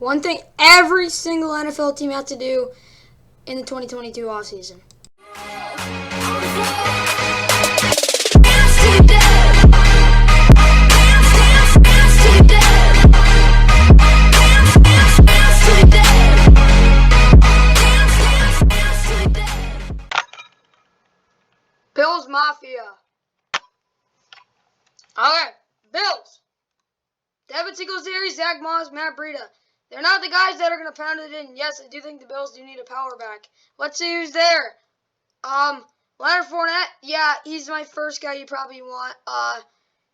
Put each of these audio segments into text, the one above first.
One thing every single NFL team has to do in the 2022 offseason. Bills Mafia. Alright, Bills. Devin Singletary, Zach Moss, Matt Breida. They're not the guys that are going to pound it in. Yes, I do think the Bills do need a power back. Let's see who's there. Leonard Fournette. Yeah, he's my first guy you probably want.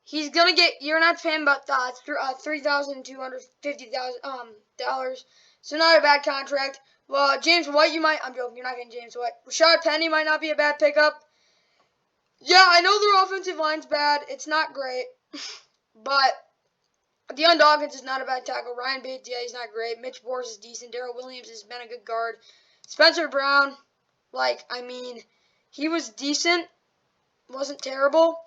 He's going to get, you're not paying about $3,250,000. So not a bad contract. Well, James White, I'm joking, you're not getting James White. Rashad Penny might not be a bad pickup. Yeah, I know their offensive line's bad. It's not great. But Deion Dawkins is not a bad tackle. Ryan Bates, yeah, he's not great. Mitch Borges is decent. Darrell Williams has been a good guard. Spencer Brown, he was decent. Wasn't terrible.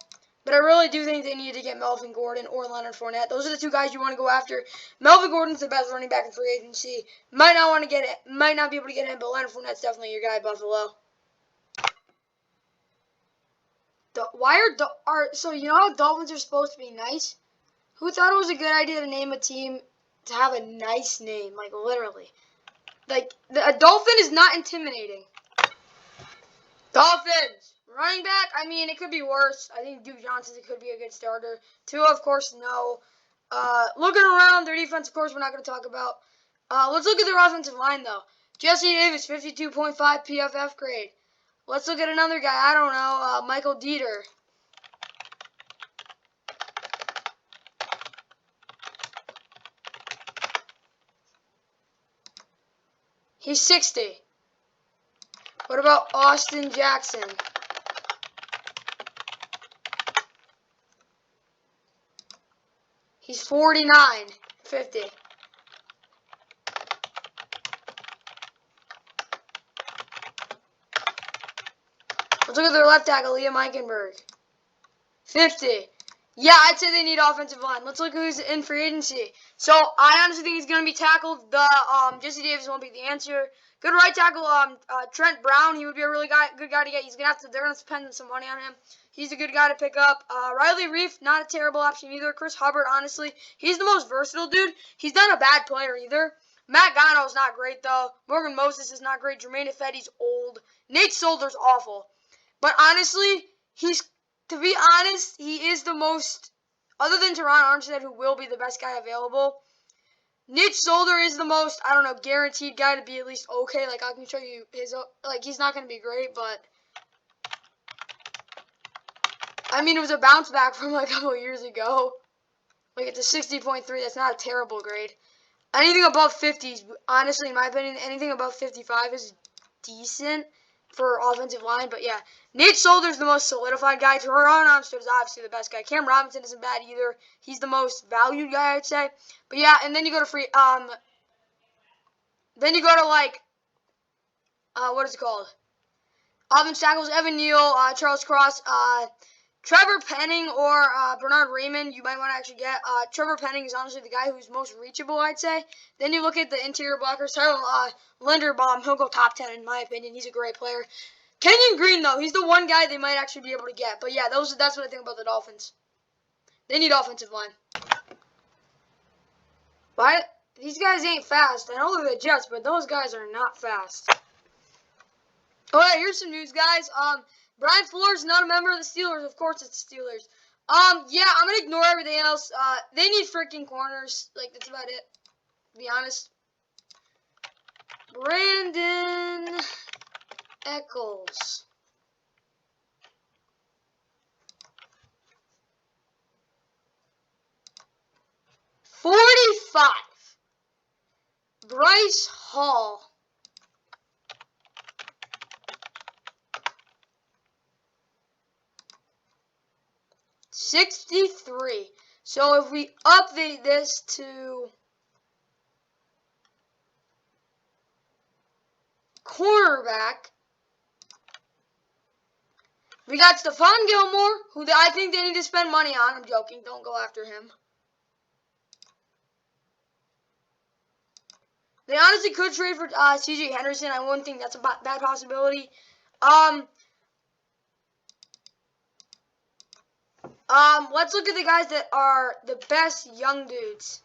But I really do think they need to get Melvin Gordon or Leonard Fournette. Those are the two guys you want to go after. Melvin Gordon's the best running back in free agency. Might not be able to get him, but Leonard Fournette's definitely your guy, Buffalo. So you know how Dolphins are supposed to be nice? Who thought it was a good idea to name a team to have a nice name? Like, literally. Like, a Dolphin is not intimidating. Dolphins! Running back, it could be worse. I think Duke Johnson could be a good starter. Tua, of course, no. Looking around, their defense, of course, we're not going to talk about. Let's look at their offensive line, though. Jesse Davis, 52.5 PFF grade. Let's look at another guy. I don't know. Michael Dieter. He's 60. What about Austin Jackson? He's 49. 50. Let's look at their left tackle, Liam Eichenberg. 50. Yeah, I'd say they need offensive line. Let's look who's in free agency. So, I honestly think he's going to be tackled. Jesse Davis won't be the answer. Good right tackle, Trent Brown. He would be a really good guy to get. They're going to spend some money on him. He's a good guy to pick up. Riley Reif, not a terrible option either. Chris Hubbard, honestly, he's the most versatile dude. He's not a bad player either. Matt Gano's not great, though. Morgan Moses is not great. Jermaine Ifedi's old. Nate Solder's awful. But honestly, to be honest, he is the most, other than Teron Armstead, who will be the best guy available, Nate Solder is the most, guaranteed guy to be at least okay. Like, I can show you he's not going to be great, but, it was a bounce back from, a couple of years ago. It's a 60.3. That's not a terrible grade. Anything above 50, honestly, in my opinion, anything above 55 is decent for offensive line, but yeah, Nate Solder's the most solidified guy. Teron Armstead is obviously the best guy. Cam Robinson isn't bad either. He's the most valued guy, I'd say. But yeah, and then you go to what is it called? Offense tackles, Evan Neal, Charles Cross, Trevor Penning, or Bernard Raymond, you might want to actually get. Trevor Penning is honestly the guy who's most reachable, I'd say. Then you look at the interior blockers. Tyler Linderbaum, he'll go top 10 in my opinion. He's a great player. Kenyon Green, though, he's the one guy they might actually be able to get. But yeah, that's what I think about the Dolphins. They need offensive line. But these guys ain't fast. I know they're the Jets, but those guys are not fast. Alright, here's some news, guys. Brian Flores not a member of the Steelers. Of course it's the Steelers. Yeah, I'm going to ignore everything else. They need freaking corners. That's about it, to be honest. Brandon Eccles. $45. Bryce Hall. $63. So if we update this to cornerback, we got Stephon Gilmore, who I think they need to spend money on. I'm joking. Don't go after him. They honestly could trade for C.J. Henderson. I wouldn't think that's a bad possibility. Let's look at the guys that are the best young dudes.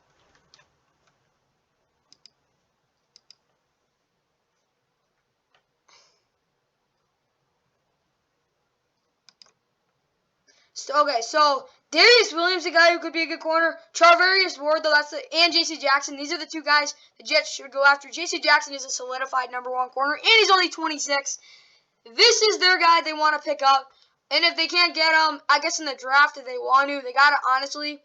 So Darius Williams, the guy who could be a good corner. Charvarius Ward, though, and J.C. Jackson. These are the two guys the Jets should go after. J.C. Jackson is a solidified #1 corner, and he's only 26. This is their guy they want to pick up. And if they can't get him, I guess in the draft, if they want to, they got to honestly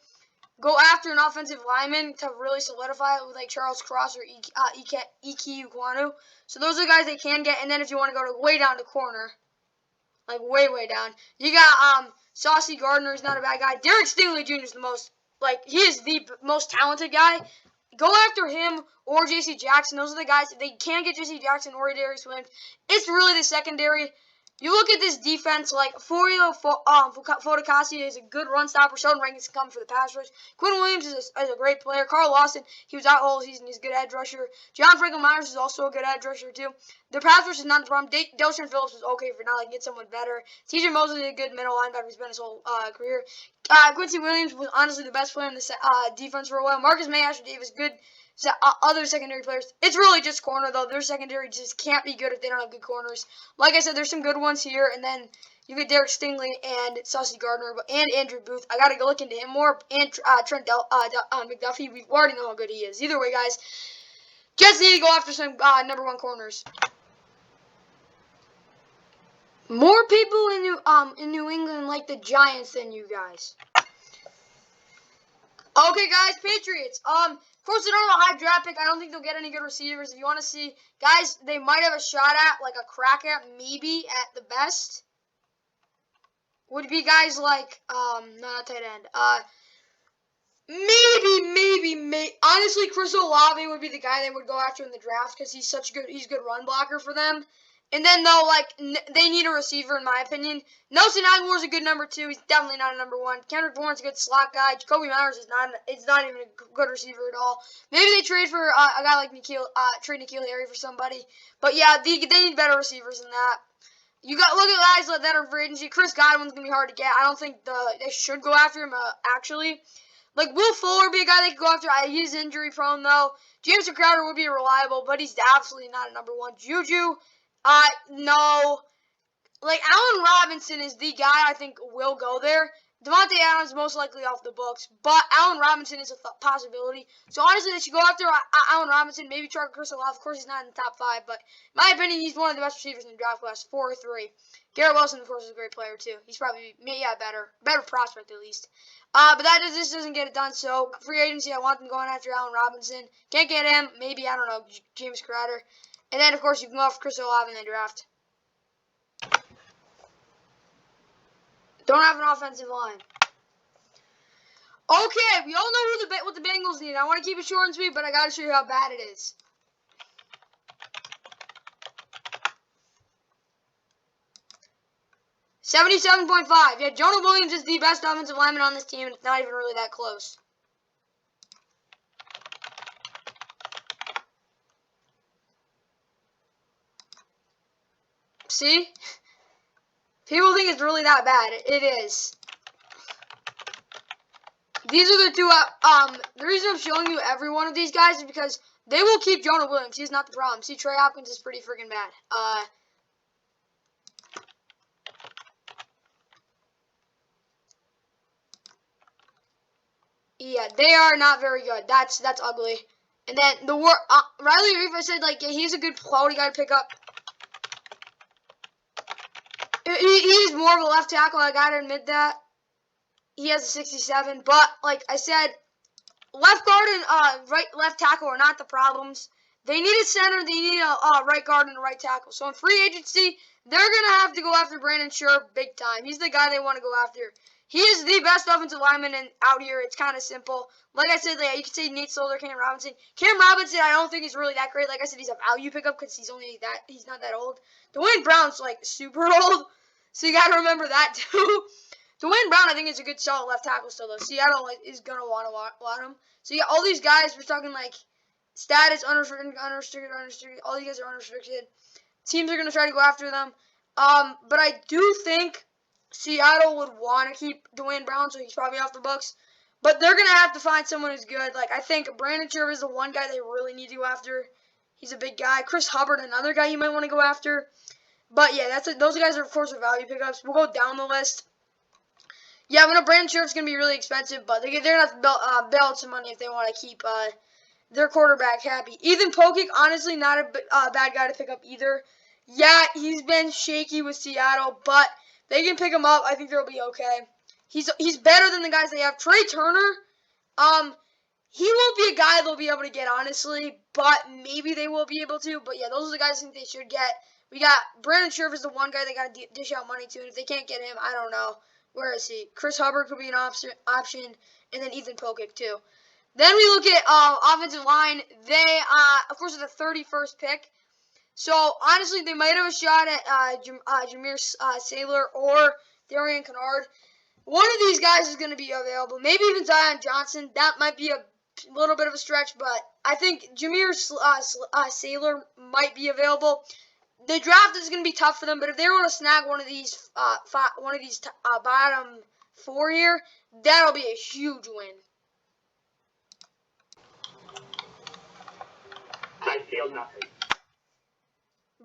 go after an offensive lineman to really solidify it with like Charles Cross or Ike Ukwanu. So those are the guys they can get. And then if you want to go way down to corner, like way down, you got Saucy Gardner is not a bad guy. Derek Stingley Jr. is he is the most talented guy. Go after him or J.C. Jackson. Those are the guys. If they can't get J.C. Jackson or Darius Williams, it's really the secondary. You look at this defense, like Forio Fotokasi is a good run stopper. Sheldon Rankins can come for the pass rush. Quinn Williams is a great player. Carl Lawson, he was out all season. He's a good edge rusher. John Franklin Myers is also a good edge rusher, too. The pass rush is not the problem. Delson Phillips is okay for now. Like, get someone better. TJ Mosley is a good middle linebacker. He's been his whole career. Quincy Williams was honestly the best player in the defense for a while. Marcus May, Asher Davis, good. Other secondary players. It's really just corner, though. Their secondary just can't be good if they don't have good corners. Like I said, there's some good ones here, and then you get Derek Stingley and Saucy Gardner and Andrew Booth. I got to go look into him more. And Trent McDuffie. We already know how good he is. Either way, guys, Jets need to go after some #1 corners. More people in New England like the Giants than you guys. Okay, guys, Patriots. Of course, they don't have a high draft pick. I don't think they'll get any good receivers. If you want to see, guys, they might have a shot at, like a crack at, maybe at the best, would be guys like, not tight end. Maybe. Honestly, Chris Olave would be the guy they would go after in the draft because he's a good run blocker for them. And then, though, they need a receiver, in my opinion. Nelson Aguilar's a good #2. He's definitely not a #1. Kendrick Bourne's a good slot guy. Jacoby Myers is not even a good receiver at all. Maybe they trade for a guy like trade N'Keal Harry for somebody. But, yeah, they need better receivers than that. Look at guys like that are free agency. Chris Godwin's going to be hard to get. I don't think they should go after him, actually. Like, Will Fuller would be a guy they could go after. He's injury prone, though. Jameson Crowder would be reliable, but he's absolutely not a #1. Juju, no. Like, Allen Robinson is the guy I think will go there. Devontae Adams most likely off the books, but Allen Robinson is a possibility. So, honestly, they should go after Allen Robinson, maybe try Chris Olave. Of course, he's not in the top 5, but in my opinion, he's one of the best receivers in the draft class, 4 or 3. Garrett Wilson, of course, is a great player, too. He's probably, better prospect, at least. But this doesn't get it done, so free agency, I want them going after Allen Robinson. Can't get him, maybe, I don't know, James Crowder. And then, of course, you can go off Chris Olave in the draft. Don't have an offensive line. Okay, we all know what the Bengals need. I want to keep it short and sweet, but I got to show you how bad it is. $77.5. Yeah, Jonah Williams is the best offensive lineman on this team, and it's not even really that close. See? People think it's really that bad. It is. These are the two, the reason I'm showing you every one of these guys is because they will keep Jonah Williams. He's not the problem. See, Trey Hopkins is pretty freaking bad. Yeah, they are not very good. That's ugly. And then Riley Reef, I said, like, yeah, he's a good quality guy to pick up. He's more of a left tackle. I gotta admit that. He has a 67, but like I said, left guard and left tackle are not the problems. They need a center. They need a right guard and a right tackle. So in free agency, they're gonna have to go after Brandon Scherf big time. He's the guy they want to go after. He is the best offensive lineman out here. It's kind of simple. Like I said, you could say Nate Solder, Cam Robinson. Cam Robinson, I don't think he's really that great. Like I said, he's a value pickup because he's not that old. Dwayne Brown's like super old, so you gotta remember that too. Dwayne Brown, I think, is a good solid left tackle still, though. Seattle is gonna want him. So yeah, all these guys, we're talking like Status, unrestricted, unrestricted, unrestricted. All you guys are unrestricted. Teams are going to try to go after them. But I do think Seattle would want to keep Dwayne Brown, so he's probably off the Bucs. But they're going to have to find someone who's good. Like, I think Brandon Scherf is the one guy they really need to go after. He's a big guy. Chris Hubbard, another guy you might want to go after. But, yeah, those guys are, of course, value pickups. We'll go down the list. Yeah, I know Brandon Scherf's going to be really expensive, but they're going to have to bail out some money if they want to keep their quarterback happy. Ethan Pokic, honestly, not a bad guy to pick up either. Yeah, he's been shaky with Seattle, but they can pick him up. I think they'll be okay. He's better than the guys they have. Trey Turner, he won't be a guy they'll be able to get, honestly, but maybe they will be able to. But, yeah, those are the guys I think they should get. We got Brandon Scherf is the one guy they got to dish out money to, and if they can't get him, I don't know. Where is he? Chris Hubbard could be an option, and then Ethan Pokic, too. Then we look at offensive line. They, of course, are the 31st pick. So, honestly, they might have a shot at Jameer Saylor or Darian Kennard. One of these guys is going to be available. Maybe even Zion Johnson. That might be a little bit of a stretch, but I think Jameer Saylor might be available. The draft is going to be tough for them, but if they want to snag one of these bottom 4 here, that'll be a huge win. I feel nothing.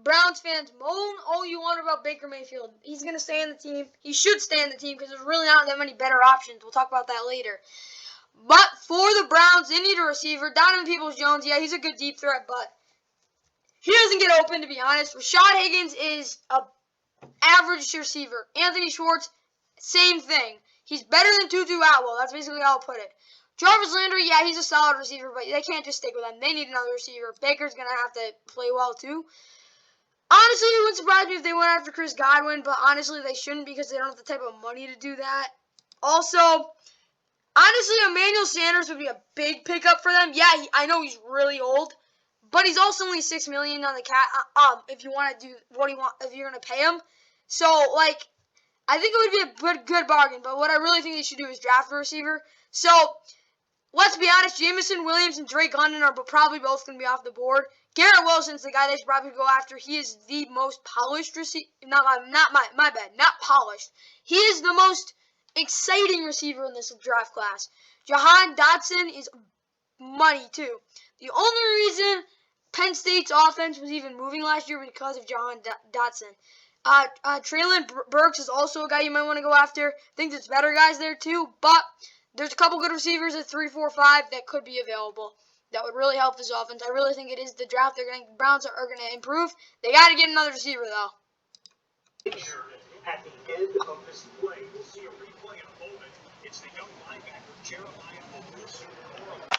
Browns fans, moan all you want about Baker Mayfield. He's going to stay in the team. He should stay in the team because there's really not that many better options. We'll talk about that later. But for the Browns, they need a receiver. Donovan Peoples-Jones, yeah, he's a good deep threat, but he doesn't get open, to be honest. Rashad Higgins is an average receiver. Anthony Schwartz, same thing. He's better than Tutu Atwell. That's basically how I'll put it. Jarvis Landry, yeah, he's a solid receiver, but they can't just stick with him. They need another receiver. Baker's going to have to play well, too. Honestly, it wouldn't surprise me if they went after Chris Godwin, but honestly, they shouldn't because they don't have the type of money to do that. Also, honestly, Emmanuel Sanders would be a big pickup for them. Yeah, I know he's really old, but he's also only $6 million on the cap. If you want to do what he want, if you're gonna pay him, so like, I think it would be a good bargain. But what I really think they should do is draft a receiver. So let's be honest, Jameson Williams and Drake London are probably both gonna be off the board. Garrett Wilson's the guy they should probably go after. He is the most polished receiver. Not polished. He is the most exciting receiver in this draft class. Jahan Dotson is money too. The only reason Penn State's offense was even moving last year was because of Jahan Dotson. Treylon Burks is also a guy you might want to go after. I think there's better guys there too, but there's a couple good receivers at 3, 4, 5 that could be available. That would really help this offense. I really think it is the draft. The Browns are going to improve. They got to get another receiver, though. At the end of this play, we'll see a replay in a moment. It's the young linebacker, Jeremiah Owusu-Koramoah.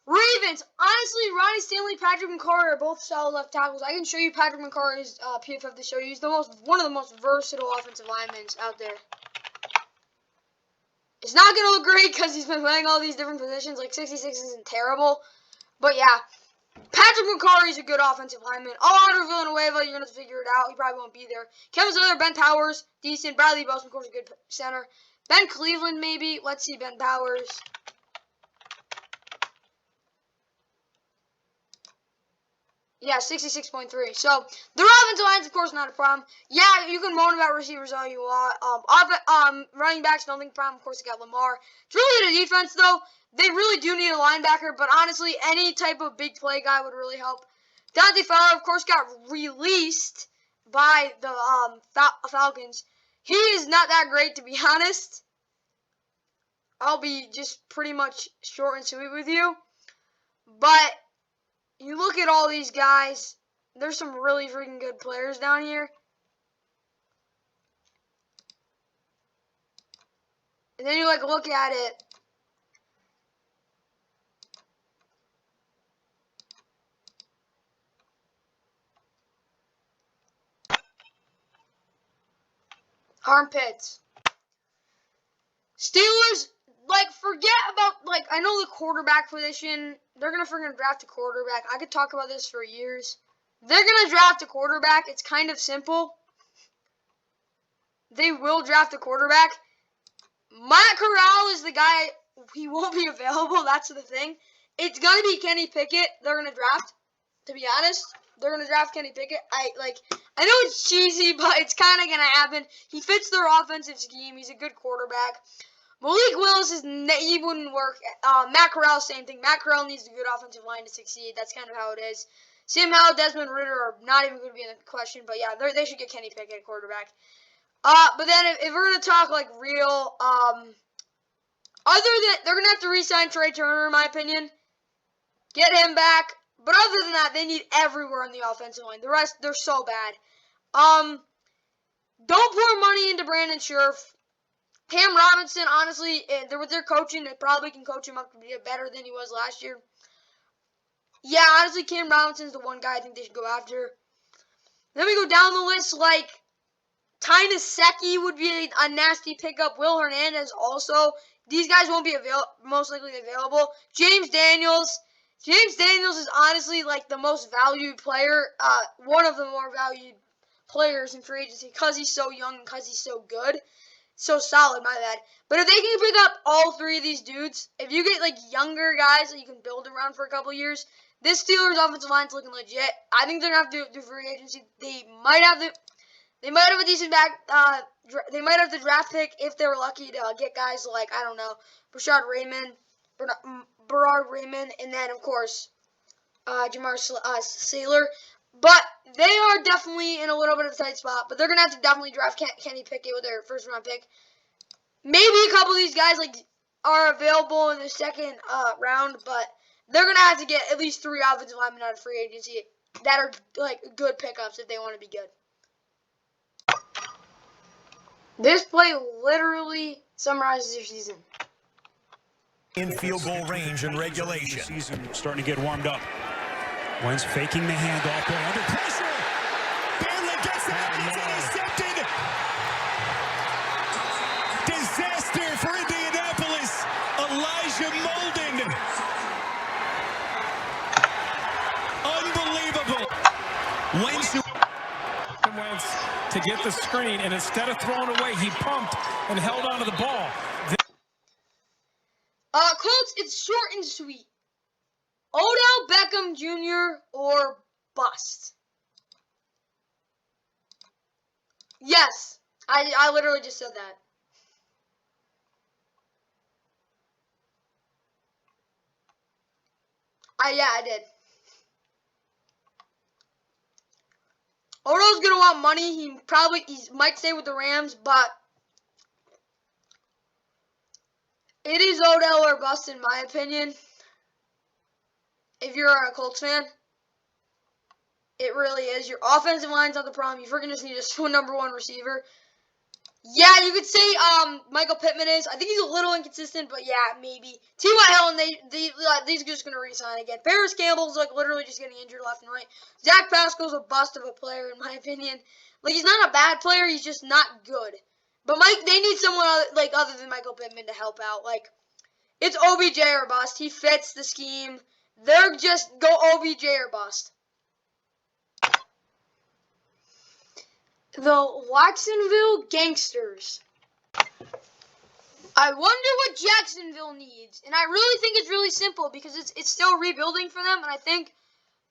Ravens. Honestly, Ronnie Stanley, Patrick McCarry are both solid left tackles. I can show you Patrick McCarry's PFF to show you. He's one of the most versatile offensive linemen out there. It's not going to look great because he's been playing all these different positions. Like, 66 isn't terrible. But, yeah. Patrick McCarry is a good offensive lineman. Alejandro Villanueva, you're going to figure it out. He probably won't be there. Kevin Zeller, Ben Powers, decent. Bradley Bowson, of course, a good center. Ben Cleveland, maybe. Let's see Ben Powers. Yeah, 66.3. So, the offensive line's, of course, not a problem. Yeah, you can moan about receivers all you want. Running backs, don't think problem. Of course, they got Lamar. It's really the defense, though. They really do need a linebacker, but honestly, any type of big play guy would really help. Dante Fowler, of course, got released by the Falcons. He is not that great, to be honest. I'll be just pretty much short and sweet with you. But you look at all these guys, there's some really freaking good players down here. And then you look at it. Armpits. Steelers, forget about, I know the quarterback position. They're going to freaking draft a quarterback. I could talk about this for years. They're going to draft a quarterback. It's kind of simple. They will draft a quarterback. Matt Corral is the guy. He won't be available. That's the thing. it's gonna be Kenny Pickett. They're gonna draft. To be honest, they're gonna draft Kenny Pickett. I know it's cheesy, but it's kind of gonna happen. He fits their offensive scheme. He's a good quarterback. Malik Willis he wouldn't work. Matt Corral, same thing. Matt Corral needs a good offensive line to succeed. That's kind of how it is. Sam Howell, Desmond Ridder are not even going to be in the question, but yeah, they should get Kenny Pickett at quarterback. But then if we're going to talk like real, they're going to have to re-sign Trey Turner, in my opinion. Get him back. But other than that, they need everywhere on the offensive line. The rest, they're so bad. Don't pour money into Brandon Scherf. Cam Robinson, honestly, with their coaching, they probably can coach him up to be better than he was last year. Yeah, honestly, Cam Robinson's the one guy I think they should go after. Then we go down the list, like, Tynes Secchi would be a nasty pickup. Will Hernandez also. These guys won't be most likely available. James Daniels. James Daniels is honestly, like, the most valued player, one of the more valued players in free agency because he's so young and because he's so good. So solid, my bad. But if they can pick up all three of these dudes, if you get, like, younger guys that you can build around for a couple years, this Steelers offensive line's looking legit. I think they're going to have to do free agency. They might have a decent back. They might have the draft pick if they were lucky to get guys like, I don't know, Berard Raymond, and then, of course, Jamar Saylor. But they are definitely in a little bit of a tight spot. But they're going to have to definitely draft Kenny Pickett with their first-round pick. Maybe a couple of these guys are available in the second round, but they're going to have to get at least 3 offensive linemen out of free agency that are good pickups if they want to be good. This play literally summarizes your season. In field goal range and regulation. Season starting to get warmed up. Wentz faking the handoff, going under pressure. Barely gets that. It's intercepted. Disaster for Indianapolis. Elijah Molden. Unbelievable. Wentz to get the screen, and instead of throwing away, he pumped and held onto the ball. Colts, it's short and sweet. Odell Beckham Jr. or bust. Yes, I literally just said that. Yeah, I did. Odell's gonna want money. He might stay with the Rams, but it is Odell or bust in my opinion. If you're a Colts fan, it really is. Your offensive line's not the problem. You freaking just need a number 1 receiver. Yeah, you could say Michael Pittman is. I think he's a little inconsistent, but yeah, maybe. T.Y. Hill and these are just going to re-sign again. Paris Campbell's literally just getting injured left and right. Zach Pascal's a bust of a player in my opinion. He's not a bad player. He's just not good. But they need someone other than Michael Pittman to help out. It's OBJ or bust. He fits the scheme. They're just go OBJ or bust. The Jacksonville Gangsters. I wonder what Jacksonville needs. And I really think it's really simple because it's still rebuilding for them. And I think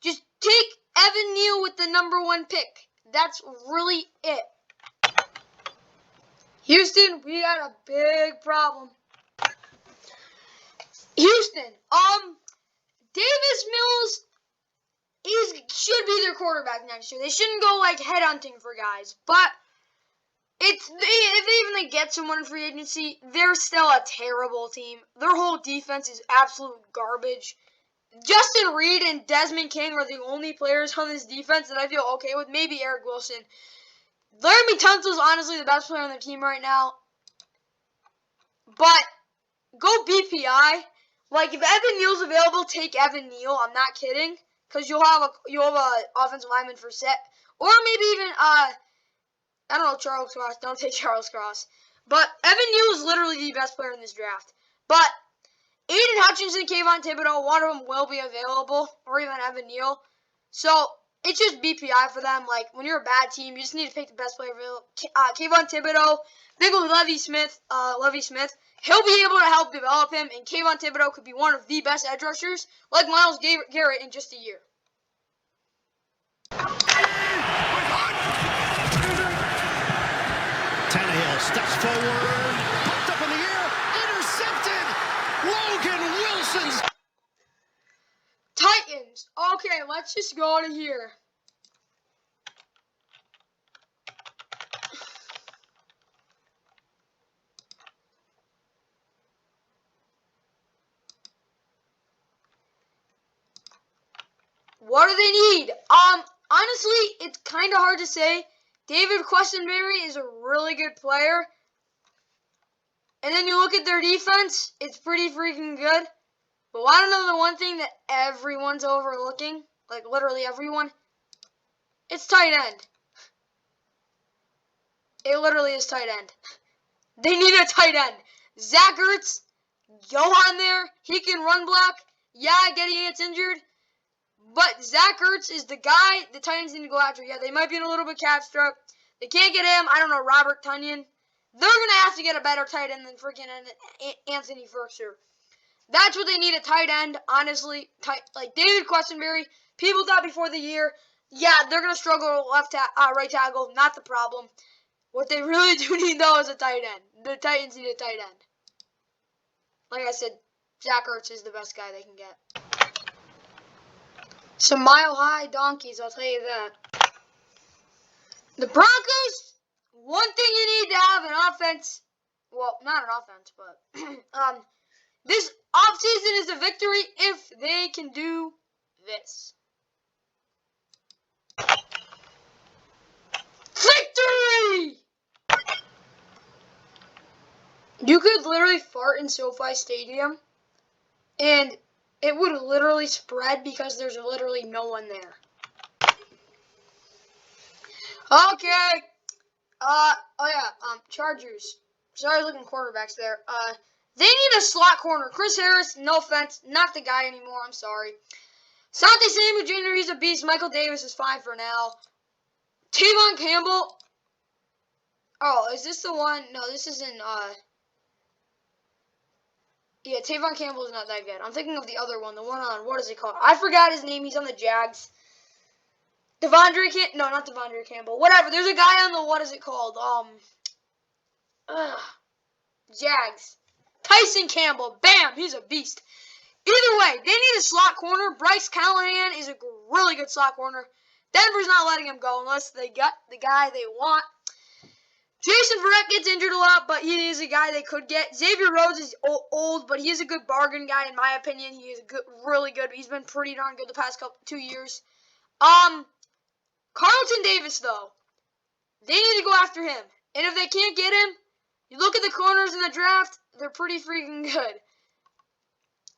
just take Evan Neal with the number 1 pick. That's really it. Houston, we got a big problem. Houston, Davis Mills should be their quarterback next year. They shouldn't go headhunting for guys, but if they even get someone in free agency, they're still a terrible team. Their whole defense is absolute garbage. Justin Reed and Desmond King are the only players on this defense that I feel okay with. Maybe Eric Wilson. Laramie Tunsil's honestly the best player on their team right now. But go BPI. If Evan Neal's available, take Evan Neal. I'm not kidding. Because you'll have a offensive lineman for set. Or maybe even, I don't know, Charles Cross. Don't take Charles Cross. But Evan Neal is literally the best player in this draft. But Aiden Hutchinson, Kayvon Thibodeau, one of them will be available. Or even Evan Neal. So, it's just BPI for them. Like, when you're a bad team, you just need to pick the best player available. Kayvon Thibodeau, big with Lovie Smith, he'll be able to help develop him, and Kayvon Thibodeau could be one of the best edge rushers, like Myles Garrett in just a year. Tannehill steps forward, popped up in the air, intercepted. Logan Wilson's. Titans. Okay, let's just go to here. What do they need? Honestly, it's kind of hard to say. David Questenberry is a really good player. And then you look at their defense, it's pretty freaking good. But I don't know the one thing that everyone's overlooking, like literally everyone, it's tight end. It literally is tight end. They need a tight end. Zach Ertz, go on there. He can run block. Yeah, I get he gets injured. But Zach Ertz is the guy the Titans need to go after. Yeah, they might be in a little bit cap strap. They can't get him. I don't know, Robert Tonyan. They're going to have to get a better tight end than freaking Anthony Firkser. That's what they need, a tight end, honestly. Like David Questenberry, people thought before the year, yeah, they're going to struggle right tackle. Not the problem. What they really do need, though, is a tight end. The Titans need a tight end. Like I said, Zach Ertz is the best guy they can get. Some mile-high donkeys, I'll tell you that. The Broncos, one thing you need to have an offense, well, not an offense, but this offseason is a victory if they can do this. Victory! You could literally fart in SoFi Stadium, and it would literally spread because there's literally no one there. Okay. Chargers. Sorry looking quarterbacks there. They need a slot corner. Chris Harris, no offense, not the guy anymore. I'm sorry. Sante Samuel Jr., he's a beast. Michael Davis is fine for now. Tavon Campbell. Oh, is this the one? No, this isn't, yeah, Tavon Campbell is not that good. I'm thinking of the other one. The one on, what is it called? I forgot his name. He's on the Jags. No, not Devondre Campbell. Whatever. There's a guy on the, what is it called? Jags. Tyson Campbell. Bam. He's a beast. Either way, they need a slot corner. Bryce Callahan is a really good slot corner. Denver's not letting him go unless they got the guy they want. Jason Verrett gets injured a lot, but he is a guy they could get. Xavier Rhodes is old, but he is a good bargain guy in my opinion. He is really good. He's been pretty darn good the past 2 years. Carlton Davis, though, they need to go after him. And if they can't get him, you look at the corners in the draft, they're pretty freaking good.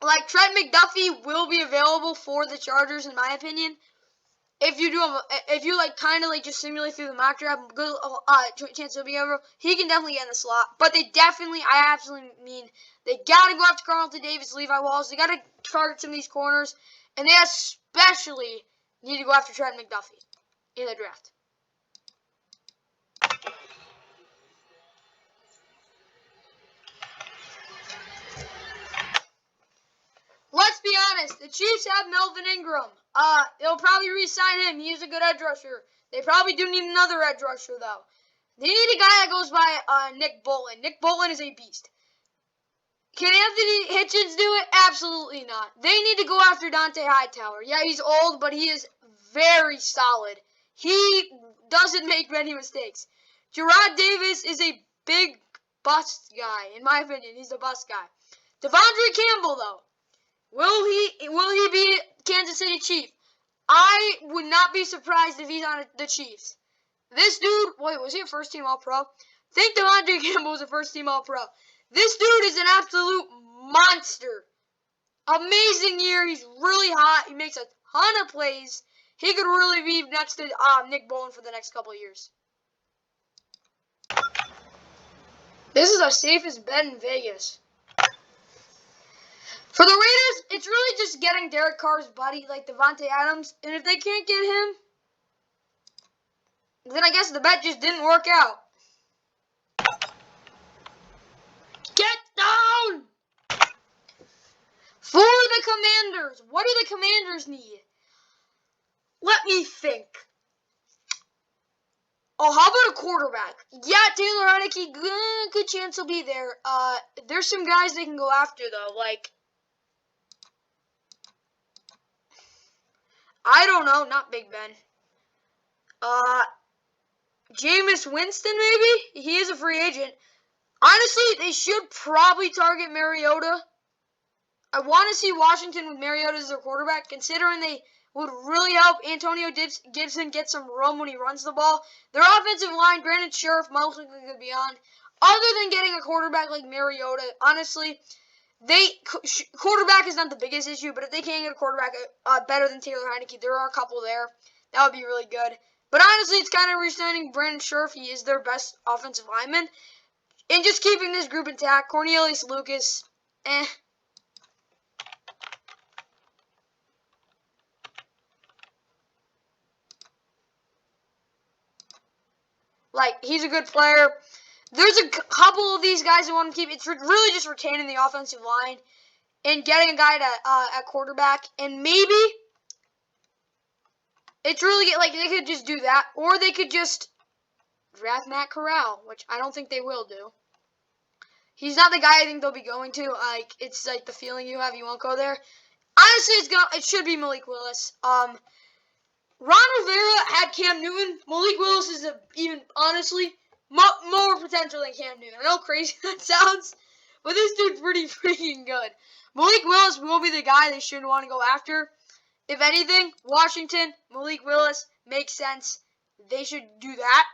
Like, Trent McDuffie will be available for the Chargers, in my opinion. If you kind of just simulate through the mock draft, good chance he'll be able. He can definitely get in the slot. But I absolutely mean, they got to go after Carlton Davis, Levi Wallace. They got to target some of these corners. And they especially need to go after Trent McDuffie in the draft. Let's be honest. The Chiefs have Melvin Ingram. They'll probably re-sign him. He's a good edge rusher. They probably do need another edge rusher, though. They need a guy that goes by Nick Bolton. Nick Bolton is a beast. Can Anthony Hitchens do it? Absolutely not. They need to go after Dante Hightower. Yeah, he's old, but he is very solid. He doesn't make many mistakes. Gerard Davis is a big bust guy, in my opinion. He's a bust guy. Devondre Campbell, though. Will he be Kansas City Chief? I would not be surprised if he's on the Chiefs. This dude, wait, was he a first-team All-Pro? I think Devondre Campbell was a first-team All-Pro. This dude is an absolute monster. Amazing year. He's really hot. He makes a ton of plays. He could really be next to Nick Bolton for the next couple of years. This is our safest bet in Vegas. For the Raiders, it's really just getting Derek Carr's buddy, like Devontae Adams. And if they can't get him, Then I guess the bet just didn't work out. Get down! For the Commanders. What do the Commanders need? Let me think. Oh, how about a quarterback? Yeah, Taylor Heineke, good chance he'll be there. There's some guys they can go after, though. Like, I don't know. Not Big Ben. Jameis Winston, maybe? He is a free agent. Honestly, they should probably target Mariota. I want to see Washington with Mariota as their quarterback, considering they would really help Antonio Gibson get some room when he runs the ball. Their offensive line, Brandon Sheriff, most likely could be on. Other than getting a quarterback like Mariota, honestly, quarterback is not the biggest issue, but if they can't get a quarterback better than Taylor Heineke, there are a couple there. That would be really good. But honestly, it's kind of re-signing Brandon Sheriff. He is their best offensive lineman. And just keeping this group intact. Cornelius Lucas, Like, he's a good player. There's a couple of these guys I want to keep. It's really just retaining the offensive line and getting a guy at quarterback. And maybe it's really like they could just do that, or they could just draft Matt Corral, which I don't think they will do. He's not the guy I think they'll be going to. Like, it's like the feeling you have, you won't go there. Honestly, it should be Malik Willis. Ron Rivera had Cam Newton. Malik Willis is even, honestly, more potential than Cam Newton. I know how crazy that sounds, but this dude's pretty freaking good. Malik Willis will be the guy they should want to go after. If anything, Washington, Malik Willis makes sense. They should do that.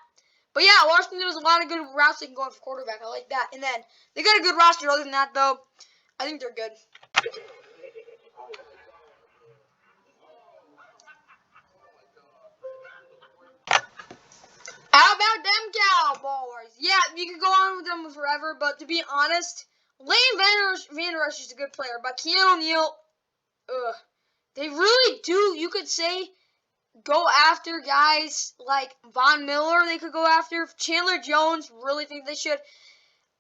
But yeah, Washington has a lot of good routes they can go on for quarterback. I like that. And then they got a good roster. Other than that, though, I think they're good. How about them Cowboys? Yeah, you could go on with them forever, but to be honest, Lane Vander Esch is a good player, but Keanu O'Neal, they really do, you could say, go after guys like Von Miller. They could go after Chandler Jones. Really think they should.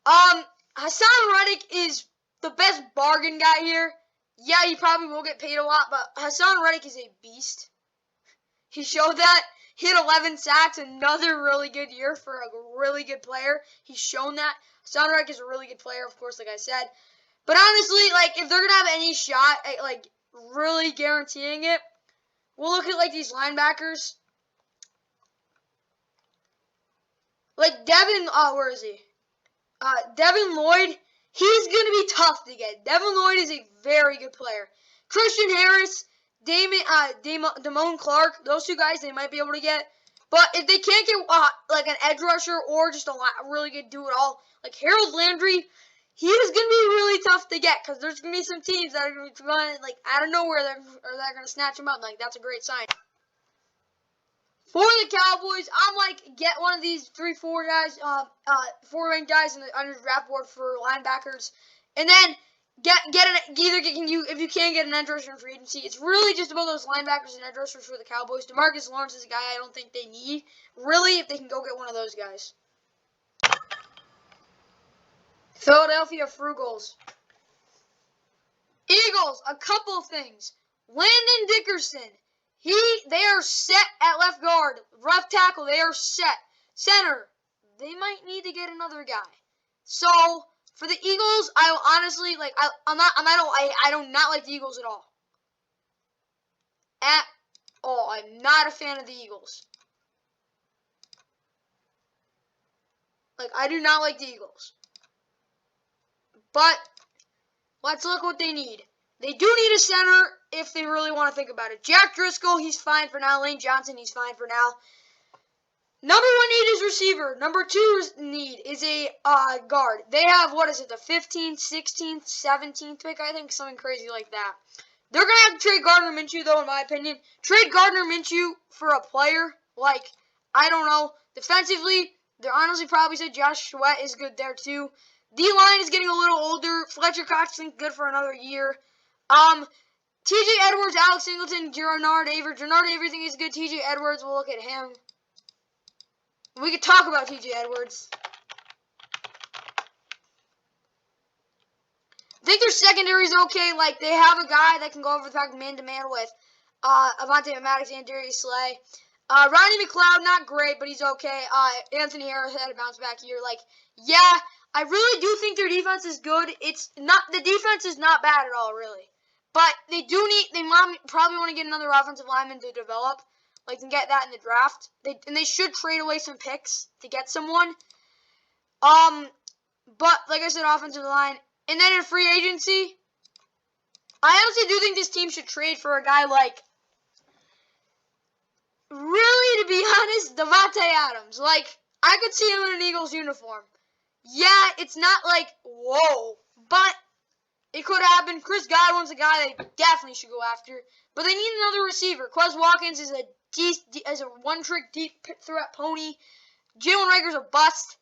Hassan Reddick is the best bargain guy here. Yeah, he probably will get paid a lot, but Hassan Reddick is a beast. He showed that. He had 11 sacks, another really good year for a really good player. He's shown that. Hassan Reddick is a really good player, of course, like I said. But honestly, like, if they're going to have any shot at, like, really guaranteeing it, we'll look at, like, these linebackers. Like, where is he? Devin Lloyd, he's going to be tough to get. Devin Lloyd is a very good player. Christian Harris, Damone Clark, those two guys they might be able to get. But if they can't get like an edge rusher or just a really good do-it-all, like Harold Landry, he is going to be really tough to get because there's going to be some teams that are going to run like out of nowhere they're going to snatch him up. Like, that's a great sign. For the Cowboys, I'm like, get one of these 3-4 guys, 4-ranked guys on your draft board for linebackers, and then if you can't get an edge rusher in free agency, it's really just about those linebackers and edge rushers for the Cowboys. DeMarcus Lawrence is a guy I don't think they need, really, if they can go get one of those guys. Philadelphia Frugals. Eagles, a couple things. Landon Dickerson. They are set at left guard. Left tackle, they are set. Center, they might need to get another guy. So, for the Eagles, I honestly, like, I do not like the Eagles at all. At all. I'm not a fan of the Eagles. Like, I do not like the Eagles. But, let's look what they need. They do need a center if they really want to think about it. Jack Driscoll, he's fine for now. Lane Johnson, he's fine for now. Number 1 need is receiver. Number 2 need is a guard. They have, the 15th, 16th, 17th pick, I think, something crazy like that. They're going to have to trade Gardner Minshew, though, in my opinion. Trade Gardner Minshew for a player, like, I don't know. Defensively, they're honestly probably said Josh Sweat is good there, too. D-line is getting a little older. Fletcher Cox, I think, good for another year. T.J. Edwards, Alex Singleton, Jernard Avery. Jernard Avery, I think, is good. T.J. Edwards, we'll look at him. We could talk about T.J. Edwards. I think their secondary is okay. Like, they have a guy that can go over the back man-to-man with Avonte Maddox and Darius Slay. Ronnie McLeod, not great, but he's okay. Anthony Harris had a bounce-back year. Like, yeah, I really do think their defense is good. The defense is not bad at all, really. But they probably want to get another offensive lineman to develop. Like, and get that in the draft. They should trade away some picks to get someone. But, like I said, offensive line. And then in free agency, I honestly do think this team should trade for a guy like, really, to be honest, Davante Adams. Like, I could see him in an Eagles uniform. Yeah, it's not like, whoa, but it could happen. Chris Godwin's a guy they definitely should go after. But they need another receiver. Quez Watkins is a one-trick deep threat pony. Jalen Reagor's a bust.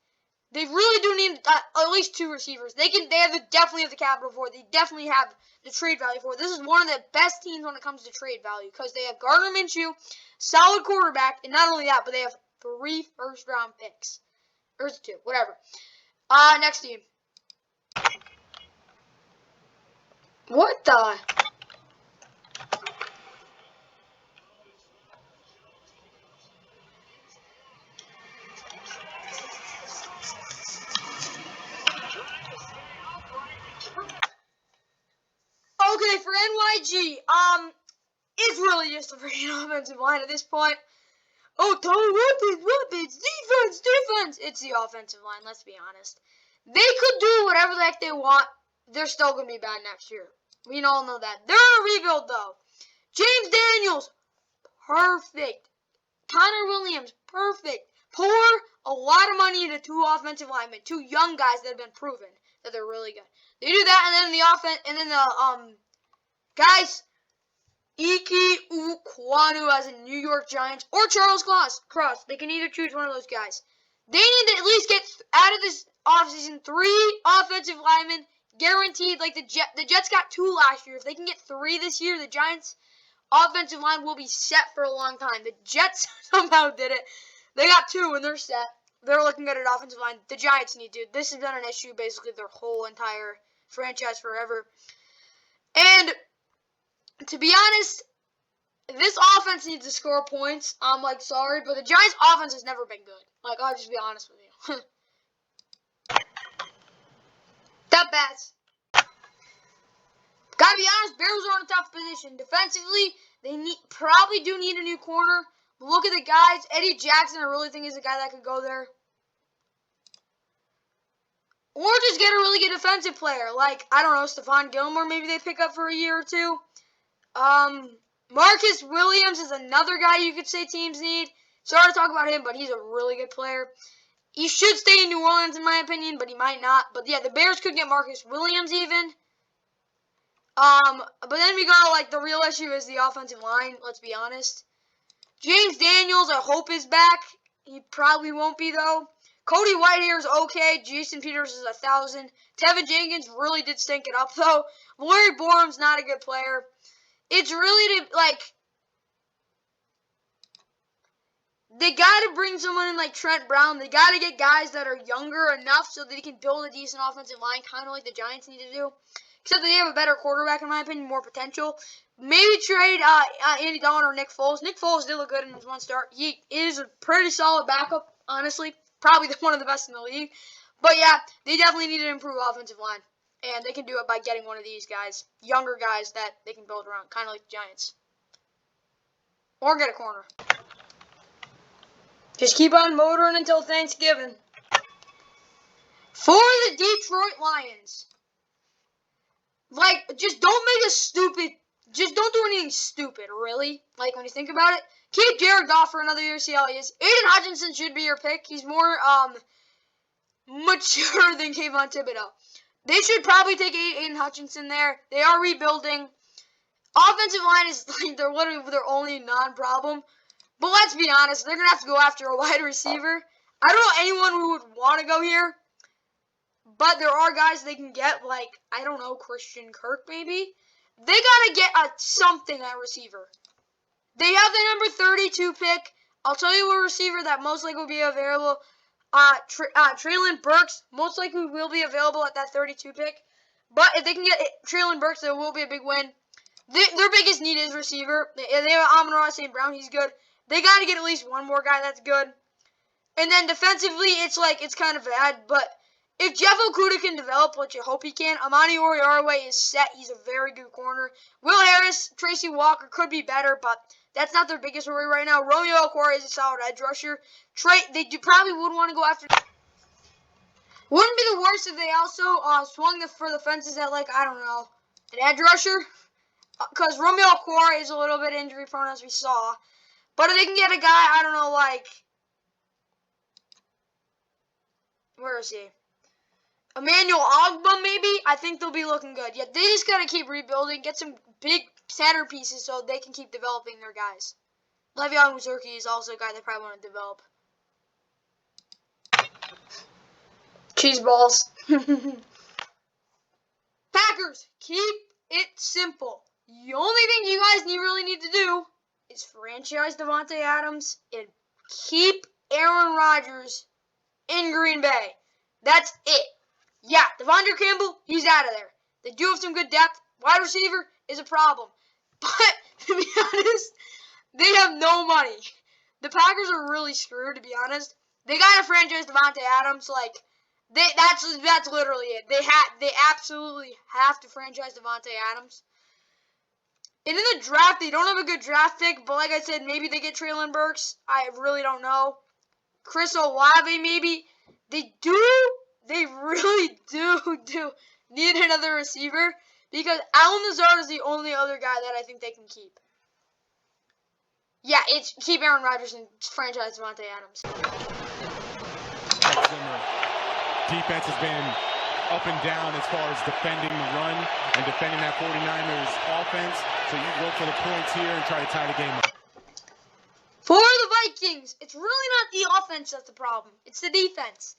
They really do need at least 2 receivers. Definitely have the capital for it. They definitely have the trade value for it. This is one of the best teams when it comes to trade value because they have Gardner Minshew, solid quarterback, and not only that, but they have 3 first-round picks. Or is it 2? Whatever. Next team. What the? Okay, for NYG, it's really just a freaking offensive line at this point. Oh, weapons, defense. It's the offensive line, let's be honest. They could do whatever the heck they want. They're still going to be bad next year. We all know that. They're a rebuild, though. James Daniels, perfect. Connor Williams, perfect. Pour a lot of money into 2 offensive linemen, 2 young guys that have been proven that they're really good. They do that, and then the offense, and then the guys, Ike Ukwanu as a New York Giants or Charles Cross. They can either choose one of those guys. They need to at least get out of this offseason 3 offensive linemen guaranteed. Like the Jets got 2 last year. If they can get 3 this year, the Giants' offensive line will be set for a long time. The Jets somehow did it. They got 2 and they're set. They're looking good at offensive line. The Giants need to. This has been an issue basically their whole entire franchise forever. And to be honest, this offense needs to score points. I'm like, sorry, but the Giants' offense has never been good. Like, I'll just be honest with you. That bad. Gotta be honest, Bears are in a tough position. Defensively, they probably do need a new corner. But look at the guys. Eddie Jackson, I really think is a guy that could go there. Or just get a really good defensive player. Like, I don't know, Stephon Gilmore, maybe they pick up for a year or 2. Marcus Williams is another guy you could say teams need. Sorry to talk about him, but he's a really good player. He should stay in New Orleans, in my opinion, but he might not. But yeah, the Bears could get Marcus Williams even. But then we go, like, the real issue is the offensive line, let's be honest. James Daniels, I hope, is back. He probably won't be, though. Cody Whitehair is okay. Jason Peters is 1,000. Tevin Jenkins really did stink it up, though. Larry Borum's not a good player. It's really, they got to bring someone in like Trent Brown. They got to get guys that are younger enough so that they can build a decent offensive line, kind of like the Giants need to do. Except that they have a better quarterback, in my opinion, more potential. Maybe trade Andy Dalton or Nick Foles. Nick Foles did look good in his 1 start. He is a pretty solid backup, honestly. Probably one of the best in the league. But yeah, they definitely need to improve offensive line. And they can do it by getting one of these guys, younger guys that they can build around, kind of like the Giants. Or get a corner. Just keep on motoring until Thanksgiving. For the Detroit Lions. Like, just don't don't do anything stupid, really. Like, when you think about it. Keep Jared Goff for another year, see how he is. Aiden Hutchinson should be your pick. He's more, mature than Kayvon Thibodeau. They should probably take Aiden Hutchinson there. They are rebuilding. Offensive line is, like, they're literally their only non-problem. But let's be honest, they're going to have to go after a wide receiver. I don't know anyone who would want to go here. But there are guys they can get, like, I don't know, Christian Kirk maybe. They got to get something at receiver. They have the number 32 pick. I'll tell you a receiver that most likely will be available. Treylon Burks most likely will be available at that 32 pick. But if they can get Treylon Burks, there will be a big win. Their biggest need is receiver. They have Amon-Ra St. Brown. He's good. They got to get at least one more guy that's good. And then defensively, it's kind of bad. But if Jeff Okudah can develop, which I hope he can, Amani Oriarwe is set. He's a very good corner. Will Harris, Tracy Walker could be better, but that's not their biggest worry right now. Romeo Okwara is a solid edge rusher. They probably would want to go after. Wouldn't be the worst if they also swung for the fences at, like, I don't know, an edge rusher. Because Romeo Okwara is a little bit injury prone, as we saw. But if they can get a guy, I don't know, like, where is he? Emmanuel Ogbah, maybe? I think they'll be looking good. Yeah, they just got to keep rebuilding, get some big center pieces so they can keep developing their guys. Le'Veon Uzurke is also a guy they probably want to develop. Cheese balls. Packers, keep it simple. The only thing you guys really need to do is franchise Davante Adams and keep Aaron Rodgers in Green Bay. That's it. Yeah, Devondre Campbell, he's out of there. They do have some good depth. Wide receiver is a problem. But, to be honest, they have no money. The Packers are really screwed, to be honest. They got to franchise Davante Adams. Like, that's literally it. They absolutely have to franchise Davante Adams. And in the draft, they don't have a good draft pick. But like I said, maybe they get Treylon Burks. I really don't know. Chris Olave, maybe. They really do need another receiver because Allen Lazard is the only other guy that I think they can keep. Yeah, it's keep Aaron Rodgers and franchise Davante Adams. Defense has been up and down as far as defending the run and defending that 49ers offense. So you look for the points here and try to tie the game up. For the Vikings, it's really not the offense that's the problem. It's the defense.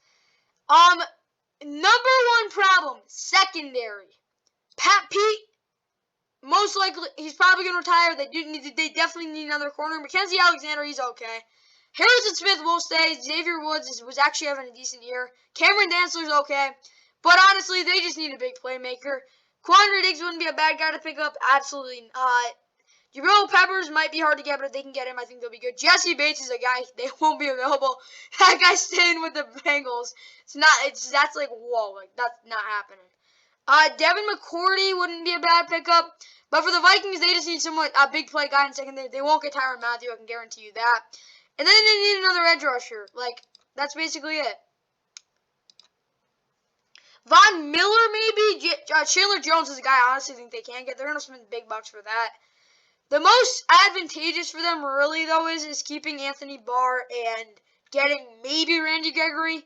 Number one problem, secondary. Pat Pete, most likely, he's probably going to retire. They definitely need another corner. Mackenzie Alexander, he's okay. Harrison Smith will stay. Xavier Woods was actually having a decent year. Cameron Dantzler's okay. But honestly, they just need a big playmaker. Quandre Diggs wouldn't be a bad guy to pick up. Absolutely not. Jabril Peppers might be hard to get, but if they can get him, I think they'll be good. Jesse Bates is a guy, they won't be available. That guy's staying with the Bengals. That's like, whoa, like, that's not happening. Devin McCourty wouldn't be a bad pickup. But for the Vikings, they just need someone, a big play guy in secondary. They won't get Tyrann Mathieu, I can guarantee you that. And then they need another edge rusher. Like, that's basically it. Von Miller, maybe. Chandler Jones is a guy I honestly think they can get. They're going to spend big bucks for that. The most advantageous for them, really, though, is keeping Anthony Barr and getting maybe Randy Gregory.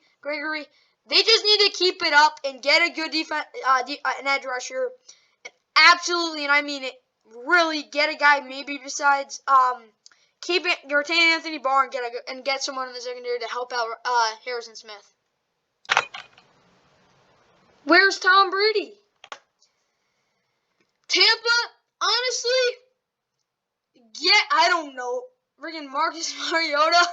They just need to keep it up and get a good an edge rusher. And absolutely, and I mean it, really get a guy maybe besides retain Anthony Barr and get someone in the secondary to help out Harrison Smith. Where's Tom Brady? Tampa, honestly. Yeah, I don't know. Friggin' Marcus Mariota.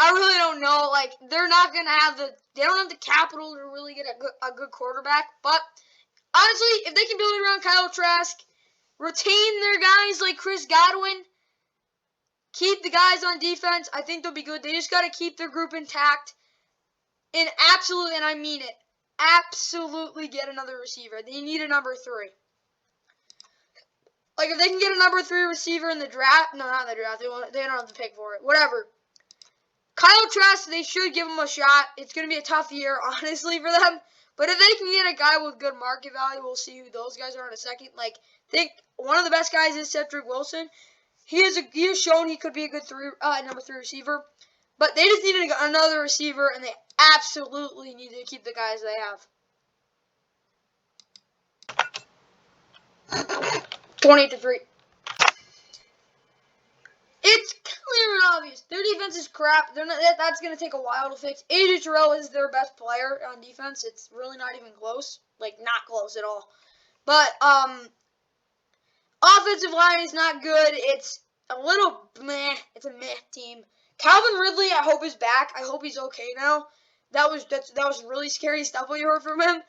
I really don't know. Like, they're not gonna have they don't have the capital to really get a good quarterback. But honestly, if they can build it around Kyle Trask, retain their guys like Chris Godwin, keep the guys on defense, I think they'll be good. They just gotta keep their group intact. And absolutely, and I mean it, absolutely get another receiver. They need a number 3. Like, if they can get a number 3 receiver in the draft, no, not in the draft, they don't have to pick for it, whatever. Kyle Trask, they should give him a shot. It's going to be a tough year, honestly, for them. But if they can get a guy with good market value, we'll see who those guys are in a second. Like, I think one of the best guys is Cedric Wilson. He has shown he could be a good number 3 receiver. But they just need another receiver, and they absolutely need to keep the guys they have. 28-3. It's clear and obvious. Their defense is crap. That's going to take a while to fix. AJ Terrell is their best player on defense. It's really not even close. Like, not close at all. But, offensive line is not good. a little meh. It's a meh team. Calvin Ridley, I hope is back. I hope he's okay now. That was really scary stuff what you heard from him.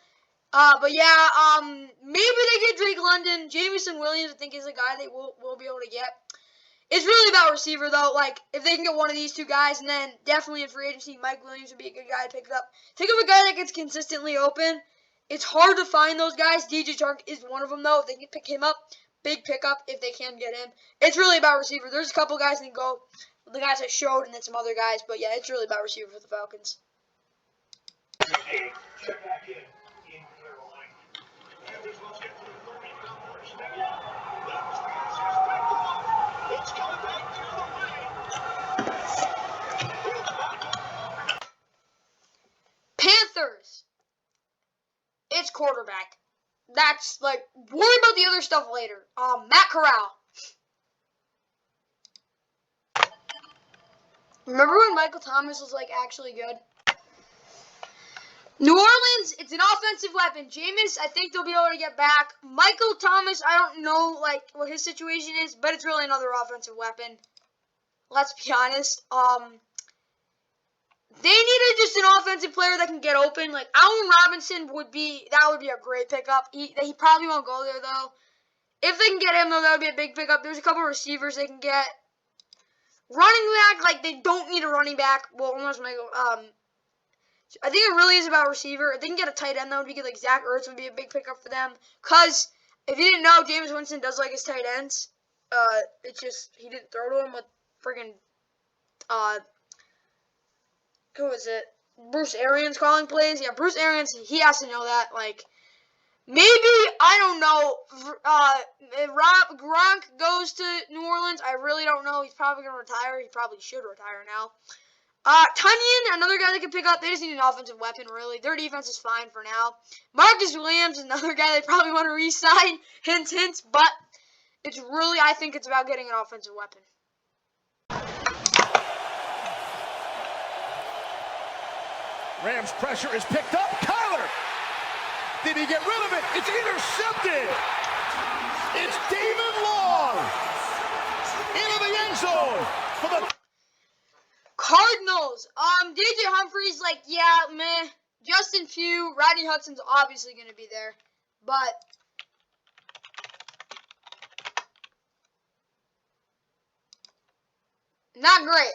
But yeah, maybe they get Drake London. Jamison Williams, I think, is a guy they will be able to get. It's really about receiver, though. Like, if they can get one of these two guys, and then definitely in free agency, Mike Williams would be a good guy to pick up. Think of a guy that gets consistently open. It's hard to find those guys. DJ Chark is one of them, though. If they can pick him up, big pickup if they can get him. It's really about receiver. There's a couple guys that can go. The guys I showed, and then some other guys. But, yeah, it's really about receiver for the Falcons. Check back in Carolina. Panthers must get through 30 hours now. That pass is picked off. It's coming back the other way. Panthers. It's quarterback. That's like, worry about the other stuff later. Matt Corral. Remember when Michael Thomas was like actually good? New Orleans, it's an offensive weapon. Jameis, I think they'll be able to get back. Michael Thomas, I don't know like what his situation is, but it's really another offensive weapon. Let's be honest. They needed just an offensive player that can get open. Like Allen Robinson would be a great pickup. He probably won't go there though. If they can get him though, that would be a big pickup. There's a couple of receivers they can get. Running back, like they don't need a running back. Well, unless I think it really is about receiver. If they can get a tight end, that would be like Zach Ertz would be a big pickup for them. Cause if you didn't know, Jameis Winston does like his tight ends. It's just he didn't throw to him with friggin' who is it? Bruce Arians calling plays. Yeah, Bruce Arians. He has to know that. Like maybe I don't know. If Gronk goes to New Orleans, I really don't know. He's probably gonna retire. He probably should retire now. Tunyon, another guy they can pick up. They just need an offensive weapon, really. Their defense is fine for now. Marcus Williams, another guy they probably want to re-sign. Hint, hint. But it's really, I think it's about getting an offensive weapon. Rams pressure is picked up. Kyler! Did he get rid of it? It's intercepted! It's David Long! Into the end zone for the Cardinals. DJ Humphries, like, yeah, meh. Justin Pugh, Rodney Hudson's obviously going to be there. But not great.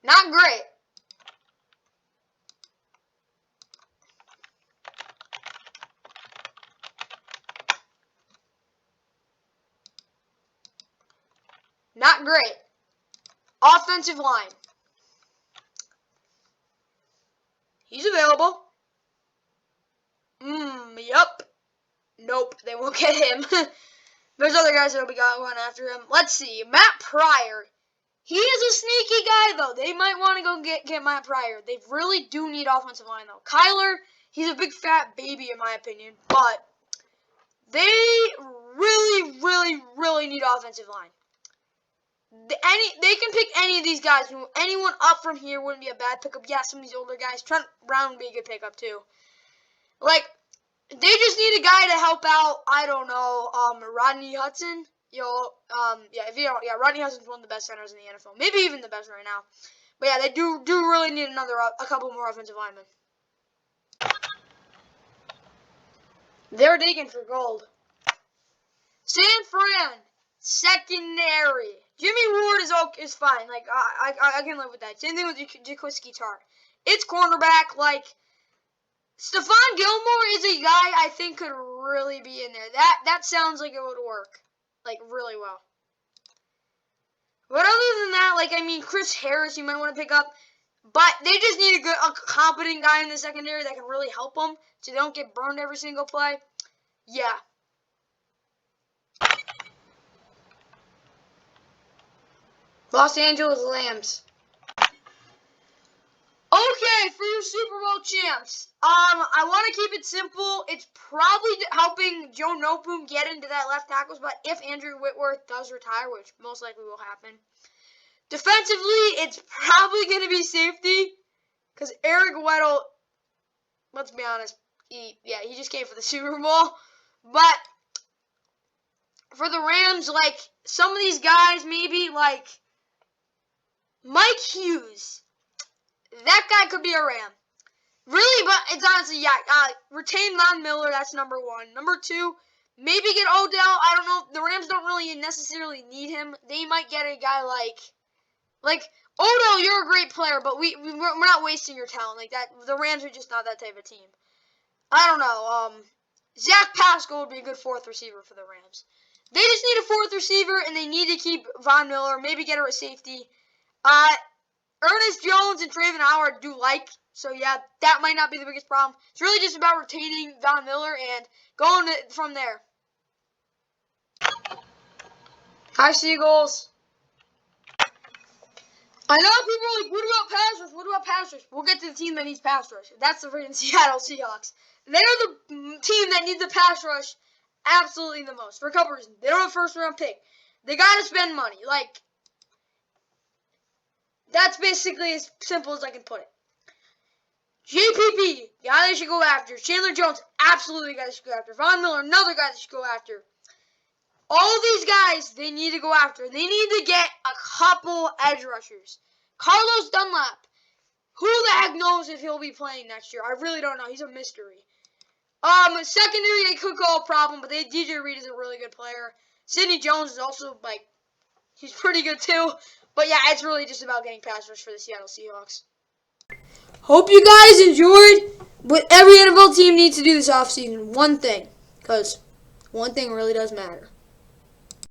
Not great. Not great. Offensive line. He's available. Yup. Nope, they won't get him. There's other guys that'll be going after him. Let's see. Matt Pryor. He is a sneaky guy, though. They might want to go get Matt Pryor. They really do need offensive line, though. Kyler, he's a big fat baby, in my opinion. But they really, really, really need offensive line. They can pick any of these guys. Anyone up from here wouldn't be a bad pickup. Yeah, some of these older guys. Trent Brown would be a good pickup, too. Like, they just need a guy to help out, I don't know, Rodney Hudson. Rodney Hudson's one of the best centers in the NFL. Maybe even the best right now. But yeah, they do really need a couple more offensive linemen. They're digging for gold. San Fran, secondary. Jimmy Ward is fine. Like I can live with that. Same thing with Jaquiski Tartt. It's cornerback. Like Stephon Gilmore is a guy I think could really be in there. That sounds like it would work. Like, really well. But other than that, like, I mean, Chris Harris you might want to pick up. But they just need a competent guy in the secondary that can really help them so they don't get burned every single play. Yeah. Los Angeles Lambs. Okay, for your Super Bowl champs, I want to keep it simple. It's probably helping Joe Noteboom get into that left tackle spot if Andrew Whitworth does retire, which most likely will happen. Defensively, it's probably going to be safety because Eric Weddle let's be honest, he just came for the Super Bowl. But for the Rams, like, some of these guys, maybe, like, Mike Hughes, that guy could be a Ram. Really, but it's honestly, retain Von Miller, that's number one. Number two, maybe get Odell. I don't know. The Rams don't really necessarily need him. They might get a guy like Odell, you're a great player, but we're not wasting your talent like that. The Rams are just not that type of team. I don't know. Zach Pascal would be a good fourth receiver for the Rams. They just need a fourth receiver, and they need to keep Von Miller, maybe get her a safety. Ernest Jones and Trayvon Howard do like, so yeah, that might not be the biggest problem. It's really just about retaining Von Miller and going from there. Hi, Seagulls. I know people are like, what about pass rush? What about pass rush? We'll get to the team that needs pass rush. That's the freaking Seattle Seahawks. They're the team that needs the pass rush absolutely the most for a couple reasons. They don't have a first-round pick. They got to spend money. Like, that's basically as simple as I can put it. JPP, guy they should go after. Chandler Jones, absolutely a guy they should go after. Von Miller, another guy they should go after. All these guys, they need to go after. They need to get a couple edge rushers. Carlos Dunlap, who the heck knows if he'll be playing next year? I really don't know. He's a mystery. Secondary, they could call a problem, but DJ Reed is a really good player. Sidney Jones is also, like, he's pretty good too. But yeah, it's really just about getting pass rush for the Seattle Seahawks. Hope you guys enjoyed what every NFL team needs to do this offseason. One thing, because one thing really does matter.